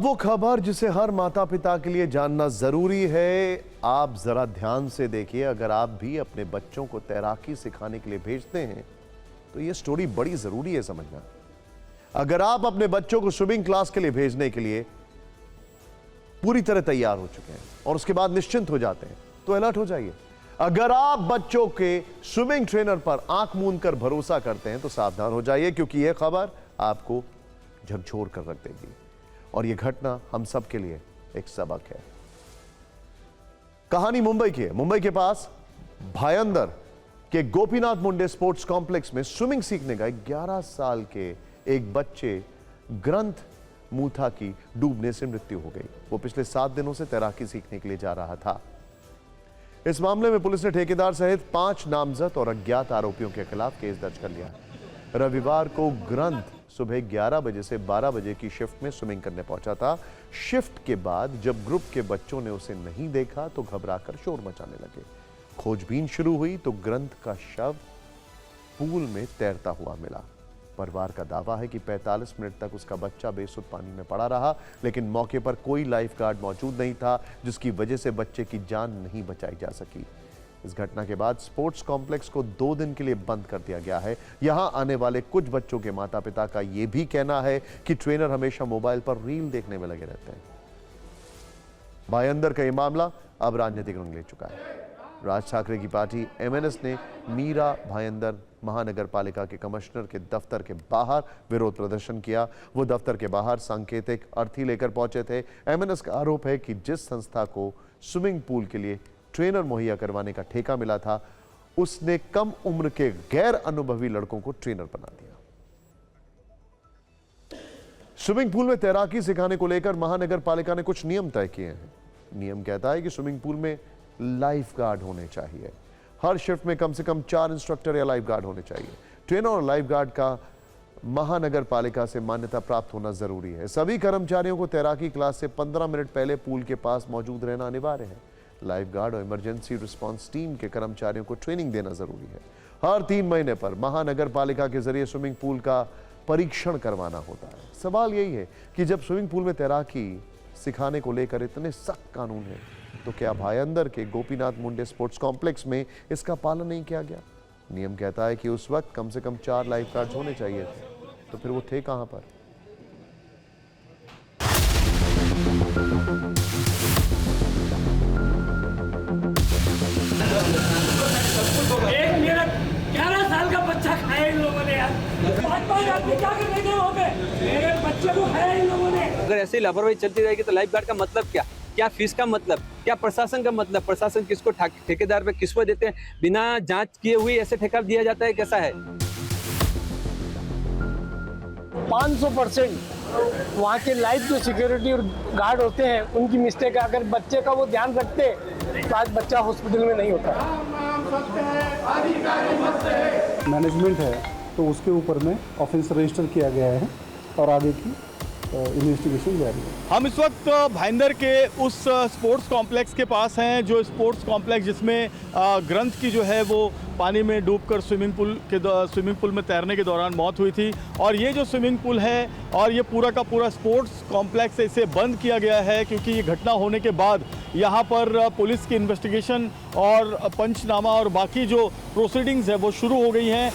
अब वो खबर जिसे हर माता पिता के लिए जानना जरूरी है, आप जरा ध्यान से देखिए। अगर आप भी अपने बच्चों को तैराकी सिखाने के लिए भेजते हैं तो ये स्टोरी बड़ी जरूरी है समझना। अगर आप अपने बच्चों को स्विमिंग क्लास के लिए भेजने के लिए पूरी तरह तैयार हो चुके हैं और उसके बाद निश्चिंत हो जाते हैं तो अलर्ट हो जाइए। अगर आप बच्चों के स्विमिंग ट्रेनर पर आंख मूंद कर भरोसा करते हैं तो सावधान हो जाइए, क्योंकि यह खबर आपको झकझोर कर रख देगी और यह घटना हम सब के लिए एक सबक है। कहानी मुंबई की है। मुंबई के पास भायंदर के गोपीनाथ मुंडे स्पोर्ट्स कॉम्प्लेक्स में स्विमिंग सीखने गए 11 साल के एक बच्चे ग्रंथ मूथा की डूबने से मृत्यु हो गई। वो पिछले 7 दिनों से तैराकी सीखने के लिए जा रहा था। इस मामले में पुलिस ने ठेकेदार सहित 5 नामजद और अज्ञात आरोपियों के खिलाफ केस दर्ज कर लिया। रविवार को ग्रंथ सुबह 11 बजे से 12 बजे की शिफ्ट में स्विमिंग करने पहुंचा था। शिफ्ट के बाद जब ग्रुप के बच्चों ने उसे नहीं देखा तो घबराकर शोर मचाने लगे। खोजबीन शुरू हुई तो ग्रंथ का शव पूल में तैरता हुआ मिला। परिवार का दावा है कि 45 मिनट तक उसका बच्चा बेसुध पानी में पड़ा रहा, लेकिन मौके पर कोई लाइफ गार्ड मौजूद नहीं था, जिसकी वजह से बच्चे की जान नहीं बचाई जा सकी। इस घटना के बाद स्पोर्ट्स कॉम्प्लेक्स को 2 दिन के लिए बंद कर दिया गया है। यहां आने वाले कुछ बच्चों के माता पिता का यह भी कहना है कि ट्रेनर हमेशा मोबाइल पर रील देखने में लगे रहते हैं। भायंदर का यह मामला अब राजनीतिक रंग ले चुका है। राज ठाकरे की पार्टी एमएनएस ने मीरा भायंदर महानगर पालिका के कमिश्नर के दफ्तर के बाहर विरोध प्रदर्शन किया। वो दफ्तर के बाहर सांकेतिक अर्थी लेकर पहुंचे थे। एमएनएस का आरोप है कि जिस संस्था को स्विमिंग पूल के लिए ट्रेनर मुहैया करवाने का ठेका मिला था, उसने कम उम्र के गैर अनुभवी लड़कों को ट्रेनर बना दिया। स्विमिंग पूल में तैराकी सिखाने को लेकर महानगर पालिका ने कुछ नियम तय किए हैं। नियम कहता है कि स्विमिंग पूल में लाइफ गार्ड होने चाहिए। हर शिफ्ट में कम से कम 4 इंस्ट्रक्टर या लाइफ गार्ड होने चाहिए। ट्रेनर और लाइफ गार्ड का महानगर पालिका से मान्यता प्राप्त होना जरूरी है। सभी कर्मचारियों को तैराकी क्लास से 15 मिनट पहले पूल के पास मौजूद रहना अनिवार्य है। लाइफ गार्ड और इमरजेंसी रिस्पांस टीम के कर्मचारियों को ट्रेनिंग देना जरूरी है। हर 3 महीने पर महानगर पालिका के जरिए स्विमिंग पूल का परीक्षण करवाना होता है। सवाल यही है कि जब स्विमिंग पूल में तैराकी सिखाने को लेकर इतने सख्त कानून हैं, तो क्या भायंदर के गोपीनाथ मुंडे स्पोर्ट्स कॉम्प्लेक्स में इसका पालन नहीं किया गया? नियम कहता है कि उस वक्त कम से कम 4 लाइफ गार्ड्स होने चाहिए थे, तो फिर वो थे कहां पर? एक मेरा 11 साल का बच्चा खाया इन लोगों ने यार। 5 आदमी क्या कर रहे थे वहाँ पे? मेरे बच्चे को खाया इन लोगों ने। अगर ऐसे ही लापरवाही चलती रहेगी तो लाइफ गार्ड का मतलब क्या? क्या फीस का मतलब? क्या प्रशासन का मतलब? प्रशासन किसको ठेकेदार पे किसको देते हैं? बिना जांच किए हुए ऐसे ठेका दिया जाता है? कैसा है? 500% वहाँ के लाइफ जो सिक्योरिटी और गार्ड होते हैं उनकी मिस्टेक है। अगर बच्चे का वो ध्यान रखते तो आज बच्चा हॉस्पिटल में नहीं होता। मैनेजमेंट है तो उसके ऊपर में ऑफेंस रजिस्टर किया गया है और आगे की इन्वेस्टिगेशन जारी है। हम इस वक्त भाईंदर के उस स्पोर्ट्स कॉम्प्लेक्स के पास हैं, जो स्पोर्ट्स कॉम्प्लेक्स जिसमें ग्रंथ की जो है वो पानी में डूबकर स्विमिंग पूल में तैरने के दौरान मौत हुई थी। और ये जो स्विमिंग पूल है और ये पूरा का पूरा स्पोर्ट्स कॉम्प्लेक्स इसे बंद किया गया है, क्योंकि ये घटना होने के बाद यहाँ पर पुलिस की इन्वेस्टिगेशन और पंचनामा और बाकी जो प्रोसीडिंग्स है वो शुरू हो गई हैं।